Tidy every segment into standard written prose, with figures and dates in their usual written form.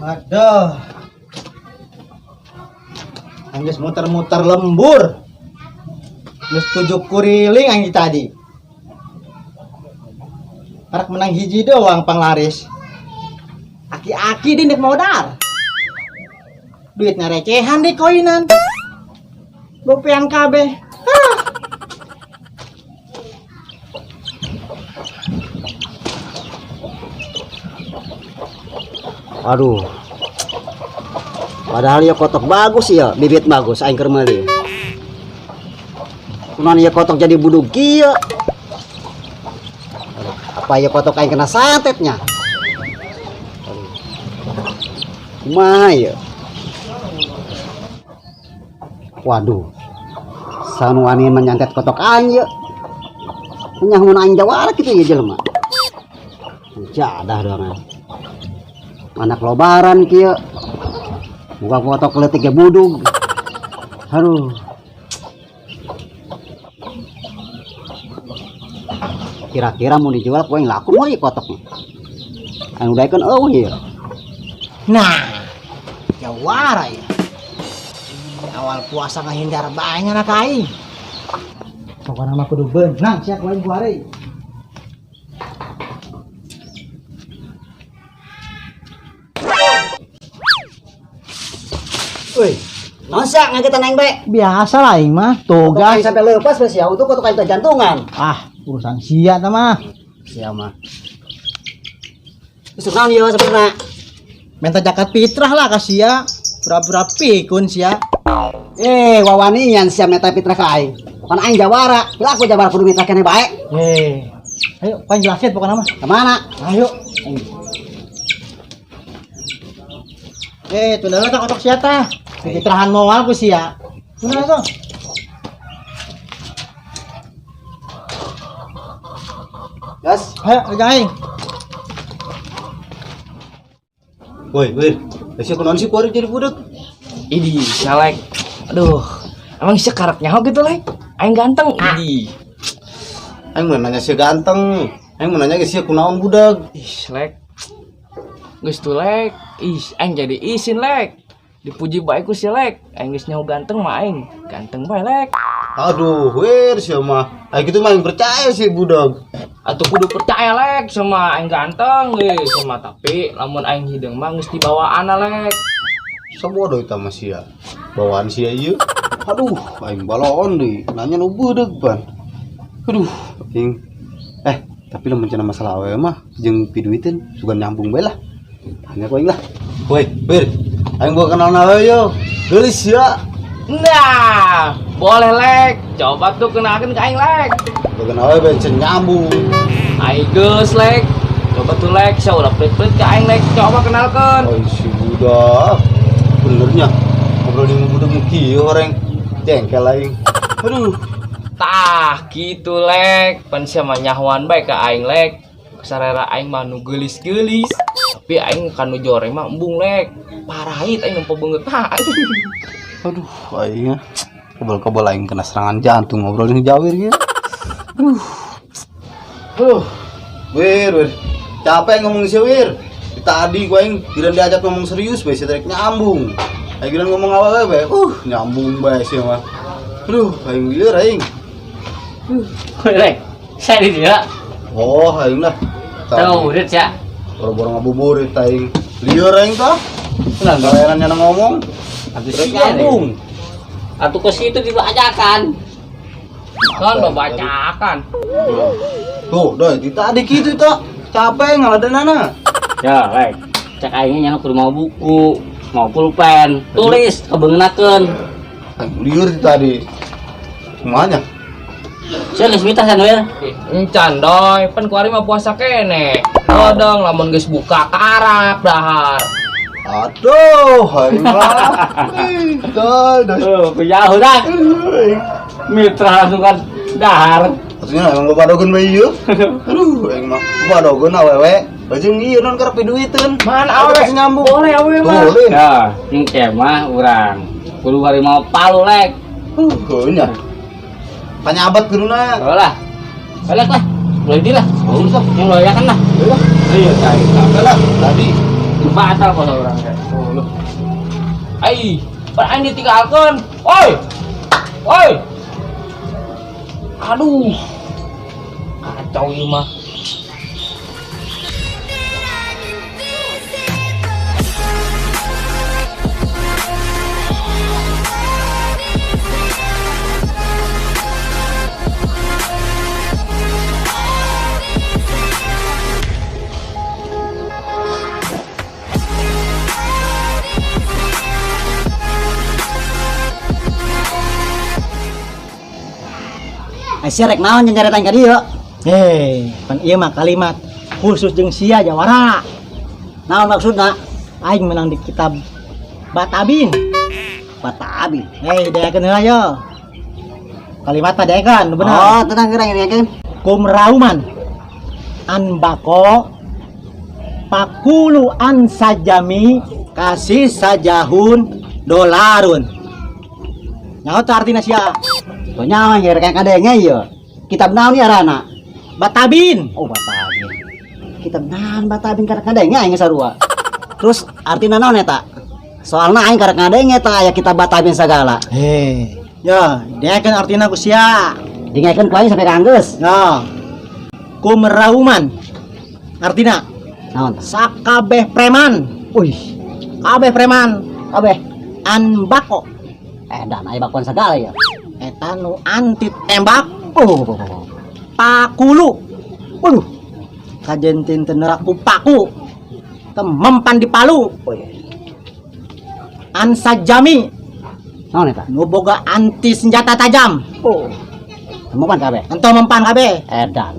Aduh. Anggis muter-muter lembur. Geus 7 kuriling anggi tadi. Parak menang hiji doang panglaris. Aki-aki dindek modal. Duitnya recehan di koinan. Gopean kabeh. Aduh. Padahal ya kotok bagus ya, bibit bagus aing keur meuli. Kunaon ya kotok jadi budug kieu. Apa ya kotok aing kena santetnya? Kumaha ya? Waduh. Sanu ani menyantet kotok aing ya. Nya mun aing jawara kitu ya jelema. Jadah doang. Anak lobaran kieu. Buka kotok letik ya budug. Aduh. Kira-kira mau dijual poe laku mau ieu kotoknya. Anu daekeun eueuh ya. Nah, jawara ya. Awal puasa ngahindar banyak anak aing. Pokoknya mah kudu beunang sia ku aing kuari. Euy, naon sak ngagetan aing bae? Biasa lah aing mah, tugas Sampai leupas geus ya untuk kotok aing teh jantungan. ah urusan sia tah mah. Sia mah. Besok naon ieu sabenerna? Minta zakat fitrah lah ka sia. Pura-pura pikun sia. Wawanian sia meta fitrah ka aing. Bukan aing jawara, lah aku jawara kudu mitra keneh bae. Ayo pan jelasin pokoknya mah. Ka mana? Ayo. Tuh dah tak kotok sia tah. Fitrahan moal ku sia. Tuna tuh. Gas. Ayo kerja aing. Woi, sia kunaon sih kuari jadi budak? Idi, salek. Aduh, emang sih karak nyaho gitu, Lek? Aing ganteng, idi. Aing mah nanya sia ganteng. Aing mah nanya ge sia kunaon budak. Ih, Lek. Geus tuh, Lek. Ih, aing jadi isin, Lek. Dipuji baik ku si Lek. Aing geus nyaho ganteng mah aing. Ganteng bae, Lek. Aduh, sia mah. Aing kitu mah aing percaya sih budak. Atuh kudu percaya, Lek, sama aing ganteng ge, sama tapi lamun aing hideung mah geus dibawaanna, Lek. Sabodo eta mah sia. Bawaan sia ieu. Aduh, aing baloon deui. Nanya nu budak ban. Aduh, aing. Tapi lamun cenah masalah awewe mah jeung piduiteun sugan nyambung bae lah. Tanya ku aing lah. Woi, Bir. Aing gua kenal awewe yo. Geulis sia. Nah, boleh, Lek. Coba tuh kenalkeun ka aing, Lek. Gua kenal awewe bencen nyambung. Aing geus, Lek. Coba tuh, Lek, saya udah pelit-pelit ke aing, Lek. Coba kenalkeun. Oh, si budak. Benernya ngobrol di budak kieu horeng jengkel aing. Aduh. Tah, gitu, Lek. Pan sia mah nyahoan bae ka aing, Lek. Sarera aing mah nu geulis-geulis. Tapi aing kan nu jore mah embung, Lek. Parahit aing nempo beungeut. Aduh, aing kebal-kebal aing kena serangan jantung ngobrol di jawir gitu. Wir. Capek ngomong si Wir. Tadi gua aing kira diajak ngomong serius bae si trek nyambung. Aing kira ngomong apa bae. Nyambung bae sih mah. Aduh, aing lieur aing. Lek, saya di dia. Oh, aing lah. Tahu murid ya. Boro-boro ngabuburit aing. Lieur aing tah. Nah, bayarannya ngomong. Trek nyambung. Atuh ke situ dibacakan. Kan bacakan. Tuh, doi, tadi gitu tah. Capek ngaladenana. Ya, Lek. Cek aingnya kudu mau buku, mau pulpen, tulis kebeungeunkeun. Lieur tadi. Semuanya. Saya geus mitah san we. Encan doy, pan kuari mah puasa kene. Odong lamun geus buka karak dahar. Aduh, hai mah. Doi. Oh, kejauh dah. Mitra langsung kan dahar. Maksudnya emang gue padogen bae ieu. Aduh, aing mah padogen awewe. Bajeng ieu non keur piduiteun. Mana awewe nyambung. Boleh awewe mah. Boleh. Ya, engke mah urang kudu bari mau palu, Lek. Nya. Panyabat kuduna. Lah. Lek lah. Boleh di lah. Urus lah, yang loyakan lah. Iya, cai. Lah tadi batal kalau orang kayak lu. Ai, pan ditinggalkan. Oi. Oi. Aduh. Kacau ini mah. Sia rek naon yang nyaretan ka dieu? Pan ieu mah kalimat khusus jeung sia jawara. Naon maksudna? Aing menang di kitab Batabin. Batabi. Deakeun heula yo. Kalimatna deakeun, bener. Oh, tenang geurang yakin. Kumrauman an bako pakulu an sajami kasih sajahun dolarun. Nyaho teh artina sia? Tuh nyawa ya rek kadenge ieu. Kitab naon ieu arana? Batabin. Oh, Batabin. Kitab naon Batabin karek kadenge aing sarua. Terus artina naon eta? Soalna aing karek kadenge tah aya kitab Batabin sagala. Ya, deakeun artina ku sia. Dingekeun ku aing sampai kanggeus. Ya. Kumrauman artina Naon? sakabeh preman. Wih, Kabeh preman kabeh. an bako Dan aya bakon sagala ya. eta nu anti tembak Oh, pakulu. Waduh. Kajentin teu nerak ku paku. Teu mempan di palu. An sajami naon eta? nu boga anti senjata tajam. Oh. Temukan kabeh. Ento mempan kabeh. Edan.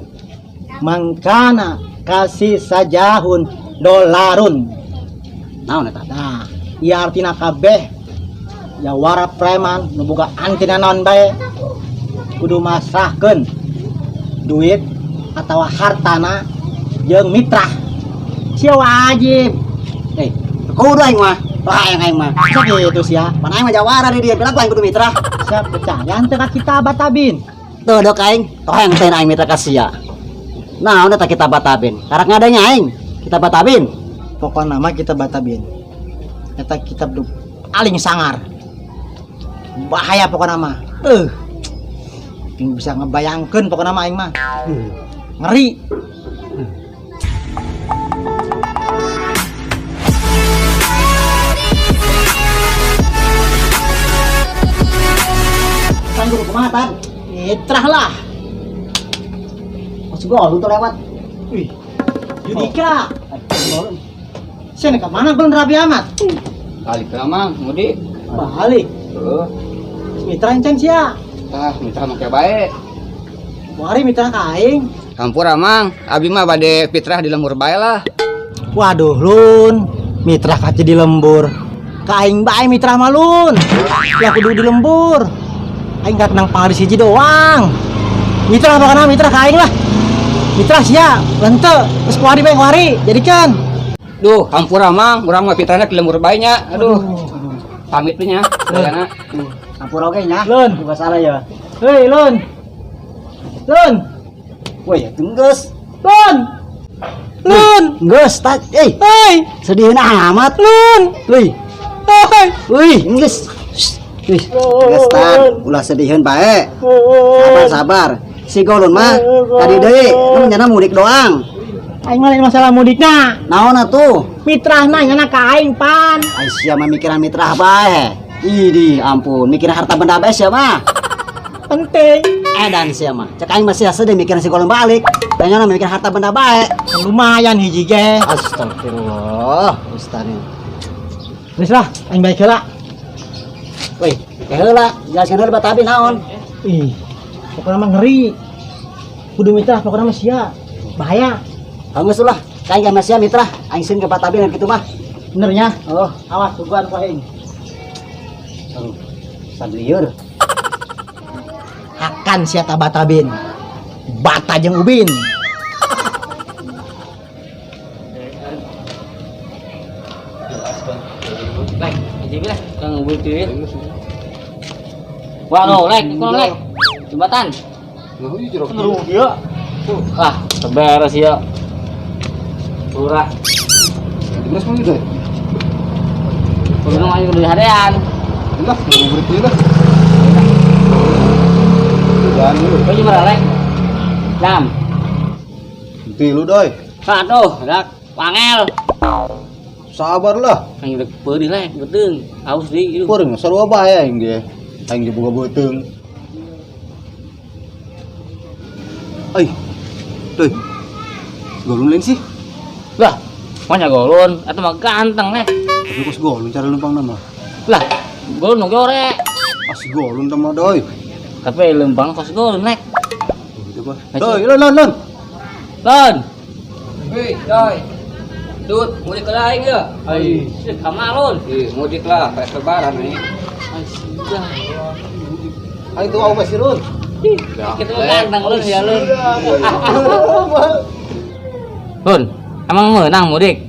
Mangkana kasih sajahun dolarun. Naon eta? Nah, ieu artina kabeh jawara preman nu boga anti naon bae kudu masrahkeun duit atawa hartana jeung mitra. Sia wajib. Kudu aing mah. Aing mah. Sakitu sia. Pan aing mah jawara di dieu, kenapa aing kudu mitra? Sia percaya teu ka kita Batabin. Tuh dok aing, toh yang teh aing mitra ka sia. Naon eta kitab Batabin? Karek ngadanya aing. Kitab Batabin. Pokokna mah kita Batabin. Eta kitab nu paling sangar. Bahaya pokokna mah. Ting bisa ngebayangkeun pokokna mah aing mah. Ngeri. Kan guru kumaha tan? Mitrah lah. Masih gol tuh lewat. Wih. Judika. Sia ka mana belum rapi amat. Balik ke Mang, mudik. Balik. Mitra encan sia. Mitra make bae. Wari mitra ka aing. Hampura Mang, abi mah bade fitrah di lembur bae lah. Waduh lun, mitra kaca di lembur. Kaing bae mitra mah lun. Ya kudu di lembur. Aing gak kenang pangari siji doang. Mitra apa kana mitra kaing lah. Mitra sia, lente, geus kuari bae kuari, jadikan. Duh, hampura Mang, urang mah fitrahna di lembur bae nya. Aduh. Pamit we nya, sadayana. Ampura oge nya. Lun, Bukan salah ya. hei lun. Lun, Woi, geus. lun. Lun, Geus tak. hei, Sedihna amat. lun. Wih, Hei. wih, geus. Wih, geus tan. Ulah sediheun bae. Sabar, sabar. Si golun mah tadi deui, nyana mudik doang. Aing mah lain masalah mudikna. Naon atuh? Mitra nanya ka aing pan. Ai sia mah mikiran mitra bae. Idi, ampun, mikiran harta benda bae sia mah. Penting. Edan sia mah. Cek aing masih sedih mikiran si golun balik. Tanya mikiran harta benda bae. Lumayan hiji ge. Astagfirullah, ustaznya. Geus lah, aing baik heula. Wih, heula, jelaskeun heula Batabi naon? Ih, pokoknya mah ngeri. Kudu mitra, pokoknya mah sia. Bahaya. Geus ulah, kaing mah sia mitra, aing sieun ke Batabi dan kitu mah. Benernya. Oh, Awas tuguan ku aing. sablieur. Akan sia ta Batabin. Bata jeung ubin. Lek, hiji lah, kang ubin teuing. Wah, no, lek, jembatan. Nah, ieu jeruk. Ah, beres ya. Lurah. Terus mau gitu. Kudu ayo kudu harian. Lah, mau berhenti lah. Jangan dulu. Kau cuma lek. Jam. Henti lu doi. Aduh, dak wangel. Sabarlah. Aing udah peurih lek, beteung. Aus deui ieu. Kurang sarua bae aing ge. Aing ge boga beuteung. Ai. Doi. Golun lain sih. Lah, mana golon atau mah ganteng nih. Tapi kos golun cara lempang nama. Lah, golon nu gore. Asih golun sama doi. Tapi lempang kos golon nek. Gitu bah. Doi, lon. Lon. Hei, doi. Dut, mudik ke lain ya? Ai, sih kamalon. Mudik lah, pas lebaran nih. Sudah. Aing tuh au masih run. Kita ganteng lun ya lun. Lun, emang menang mudik?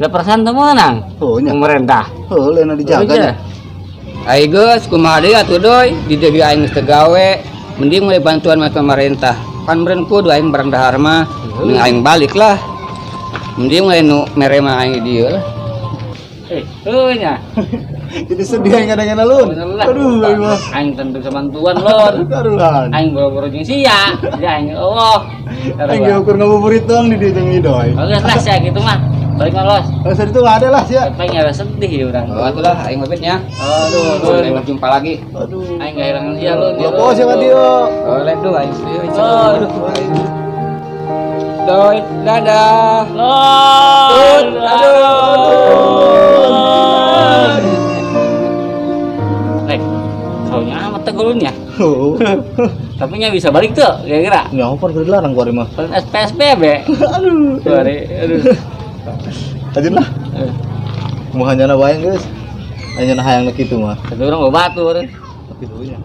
Berapa% tuh menang? Oh nya. Pemerintah. Oh lain dijaga nya. Ayo guys, kumaha deui atuh doi, di deui aing geus teu gawe, mending mulai bantuan sama pemerintah. Kan meureun kudu aing barang dahar mah, mending aing balik lah. Mending mulai nu mere mah aing di dieu lah. Nya. Jadi sedih aing kadang-kadang lun. Aduh, aing mah. Aing tentu bantuan lon. Karuhan. Aing boro-boro jeung sia. Jadi aing Allah. Aing ge ukur ngabuburit dong di dieu jeung doi. Oke lah sia gitu mah. Balik los. Asal itu ada lah sia. Pengen ada sedih ya urang. Oh, itulah aing mabitnya. Aduh, Sampai berjumpa lagi. Aduh. aing kehilangan dia lon. Apa sih dia? Oh, lek do aing studio. Aduh. Doi, dadah. Lon. Lek, kaunya amat tegulun ya. Oh. Tapi nya bisa balik tuh, kira-kira. Nyopor keur dilarang gua mah. Paling SPSBB. Aduh. Aduh. Ajeun lah. Mau hanyana bae geus. Hanyana hayang kitu mah. Tapi orang bawa batur. Kitu nya.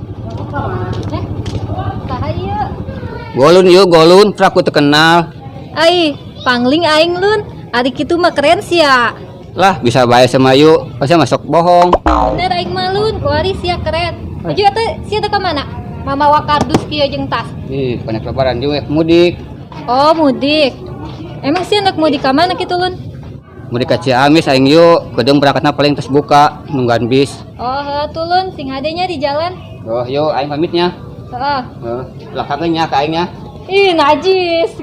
Golun yuk, golun, aku terkenal. Ai, pangling aing lun. Ari kitu mah keren sia. Lah, bisa bae sama yuk. Pasti masuk bohong. Bener aing malun, kuari sia keren. Aju eta sia teh ka mana? Mama wakardus kieu jeung tas. Ih, banyak lebaran juga mudik. Oh, mudik. Emang sia anak mudik ka mana kitu lun? Mudik ka Ciamis aing yuk. Kedeng berangkatna paling tes buka, nungguan bis. Oh, heuh lun, sing hadenya di jalan. Oh, yuk aing pamitnya. Heeh. Belakangnya ka aingnya. Ih, najis.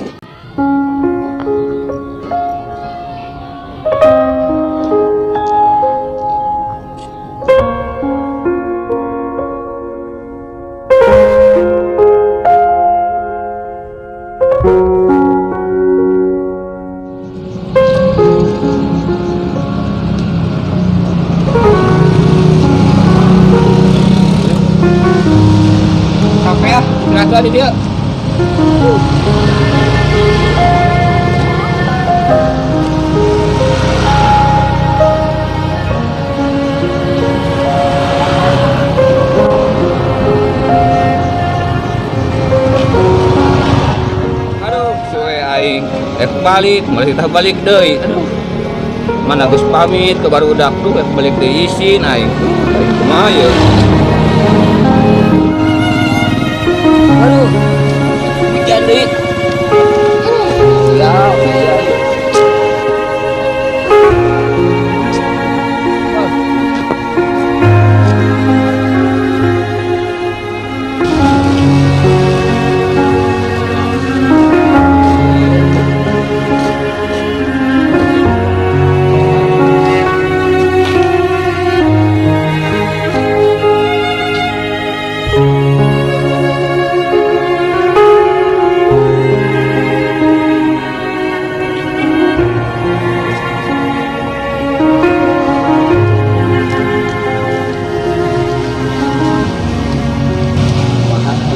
Sampai ya, berangkat di dia. Aduh, suwe aing. Balik, malah kita balik deui. Aduh. Mana geus pamit ke barudak tuh balik deui isin aing. Aing kumaha ye? Aduh. Hujan deui. Ya, ya.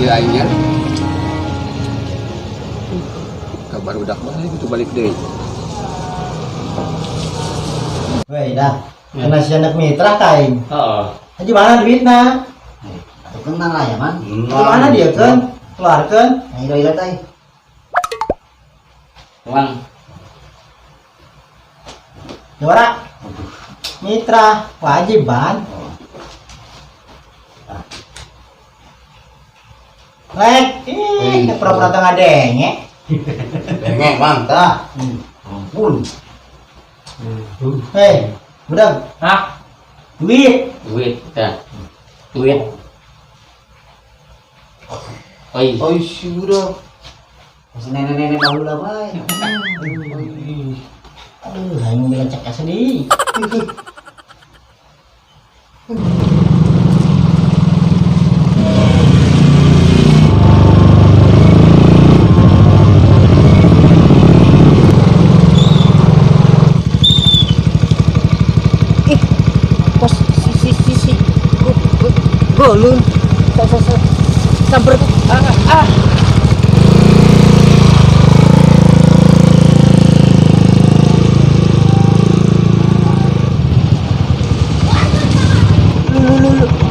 Aingnya kabar udah mah gitu balik deui. Weh dah. Kena si anak mitra kain. Heeh. Haji mana duitna? Atuh kenang lah ya man. Mana dia kan? Keluarkan. Ayo ilat ai. Bang, Juara. Mitra wajib ban. Lek, pura-pura tengah denge. Dengeng mang tah. Ampun. Hei, budak, Hah? duit. Duit, ya. Duit. Oi, Oh si budak. Masih nenek-nenek dahulu lah baik. Aduh, aing mau bilang cek sedih. Golun. Sampai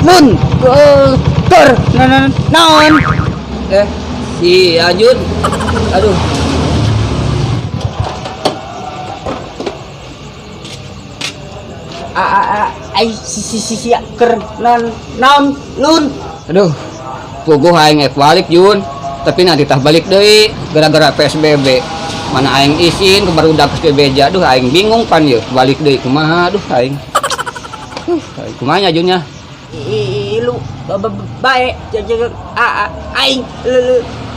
Lun, ter, naon? Si Ajun. Aduh. Ai si ker naon lun. Aduh. Puguh aing balik Jun. Tapi nanti tah balik deui gara-gara PSBB. Mana aing izin ke barudak ke beja. Aduh aing bingung pan ye balik deui kumaha. Aduh aing. Aing kumaha nya Junnya? Lu baik jaga aing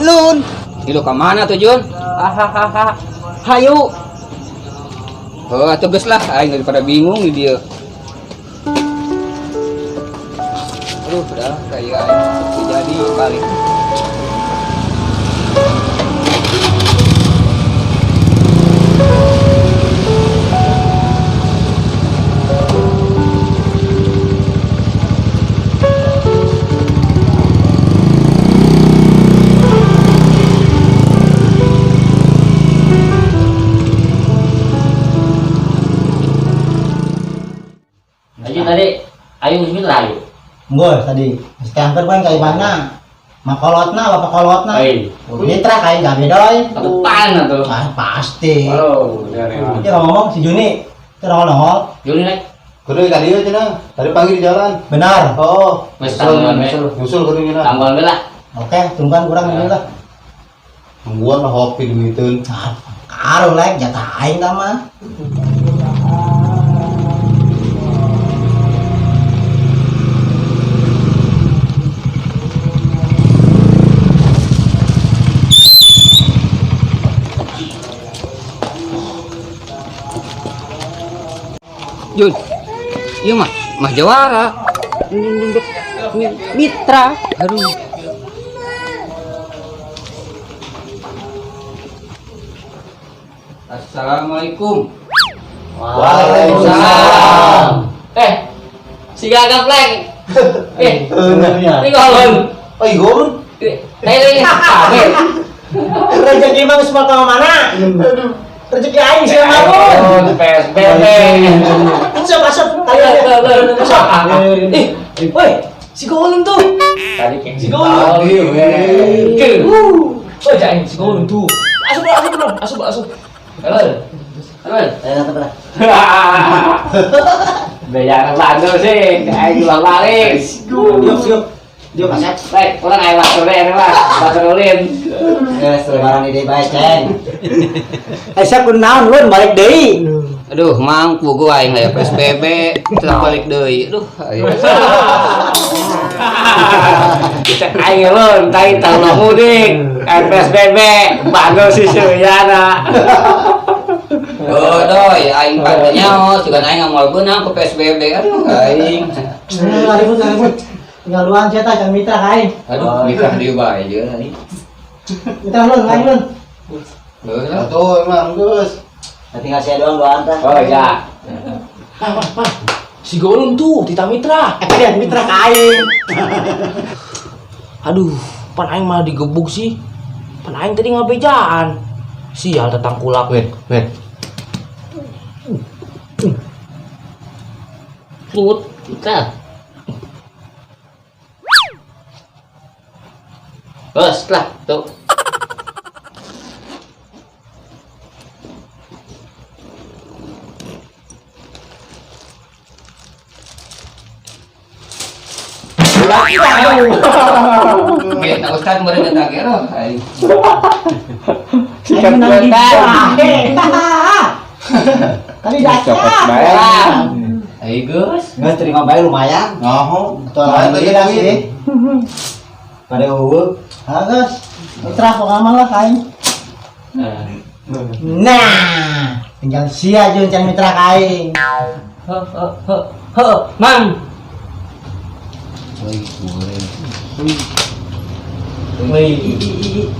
lun. Ilu ka mana tuh Jun? Hayu. Oh, tegas lah aing daripada bingung di dia. Aduh, udah kayak aing jadi balik. Ayo tadi, ayo bismillah ayo. Nggoy tadi, sekantor kan kayak mana? Makolotna, bapak kolotna. Ayo. Mitra kayak gak bedoy. Kedepan tuh. Ah, pasti. Oh, dari mana? Dia ngomong si Juni, itu nongol. Juli naik. Kudu kali aja cenah. Tadi panggil di jalan. Benar. Oh, Mas tanggal me. nyusul kudu cenah. Tanggal bela. Oke, tungguan kurang dulu lah. Mungguan lah hopi duiteun. Ah, karo lek jatah aing dah mah. Jun. Iya mah Jawara. Mitra. Aduh. Assalamualaikum. Waalaikumsalam. Si gagap leng. Benernya. Ini golon. Oh, Igor. Ini kami. Rezeki mah geus bakal mana? Rezeki aing sih mah. Oh, PSBB. Masuk masuk. Woi, si golem tuh. Tadi kayak Si golem. Oh, jangan si golon tuh. Asup. Halo. Bayaran lagu sih, kayak jual balik. Siap. Dia masak. Baik, orang air waktu ini lah, bakar ulin. Selebaran ide baik, Ceng. Saya pun naon lun balik deui. Aduh, mang pugu aing aya PSBB, terus balik deui. Aduh, aing. Kita aing lun, tai tahun mudik, PSBB, bagus sih Suyana. Oh, doi, aing pada nyaho, sugan aing ngamal beunang ke PSBB. Aduh, aing. Ribut. Ngaluan cetak can mitra aing. Aduh, nikah deui bae jeung aing. Mitra lun, aing lun. Heuh lah. Tuh emang Gus. Tinggal saya doang doang teh. Oh ya. Si golem tuh, Tita Mitra. Dia mitra ka aing. Aduh, pan aing malah digebuk sih. Pan aing tadi ngabejaan. Sial tentang kulak. Wait. Put, kita. Bos, lah, tuh. Ge, tak ustad meureun eta ge roh aing. Aing menang di jahe. Tadi copot Ayo Gus. Nggak terima baik lumayan. Ngaho. Tuh alhamdulillah sih. Pada uwe. Agus, mitra kok aman lah kain. Nah, tinggal sia aja cari mitra kain. Mang.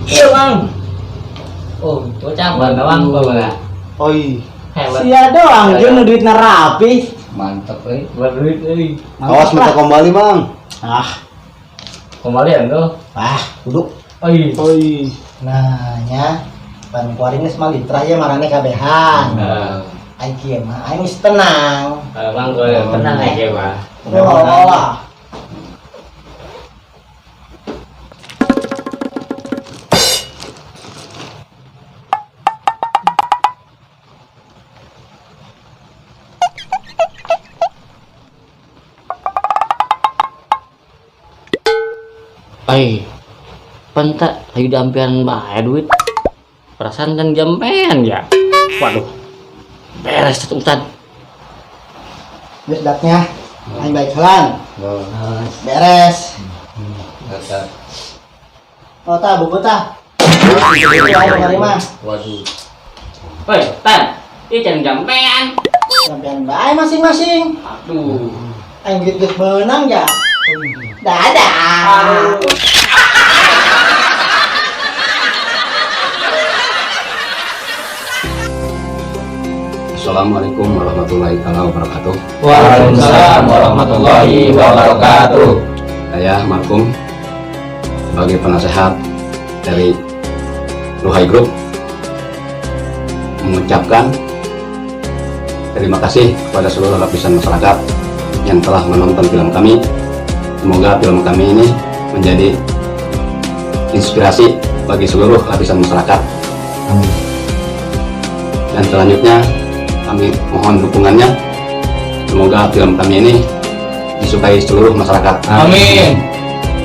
Iya Mang. Oh, cocok banget Mang bawa. Oi. Hebat. Sia doang, dia nu duitna rapi. Mantap euy. Buat duit euy. Awas minta kembali, Bang. Kembalian tuh. Duduk. Oi. Oi. Nah, nya ban kuaring geus mah litra ya marane kabehan. Aing kieu mah aing geus tenang. Mang gue tenang aja, Pak. Oh. Ai. Penta ayo dampian bae duit. Perasaan kan jampean ya. Waduh. Beres tuh Ustad. Geus datnya. Aing baik halan. Beres. Oh, tah buku tah. Ayo nerima. Waduh. Woi, Tan. Ini jangan jampean. Sampean bae masing-masing. Aduh. Aing geus menang ya. Dadah. Assalamualaikum warahmatullahi wabarakatuh. Waalaikumsalam warahmatullahi wabarakatuh. Saya Markum sebagai penasehat dari Ruhai Group mengucapkan terima kasih kepada seluruh lapisan masyarakat yang telah menonton film kami. Semoga film kami ini menjadi inspirasi bagi seluruh lapisan masyarakat. Dan selanjutnya kami mohon dukungannya. Semoga film kami ini disukai seluruh masyarakat. Amin.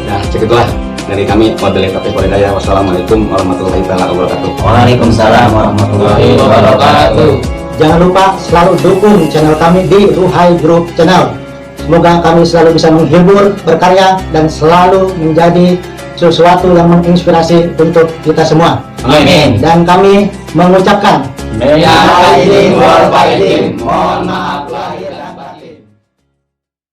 Nah, cukuplah dari kami. Wabillahi taufiq wal hidayah. Wassalamualaikum warahmatullahi wabarakatuh. Waalaikumsalam warahmatullahi wabarakatuh. Jangan lupa selalu dukung channel kami di Ruhai Group Channel. Semoga kami selalu bisa menghibur, berkarya, dan selalu menjadi sesuatu yang menginspirasi untuk kita semua. Amin. Dan kami mengucapkan Ya, ini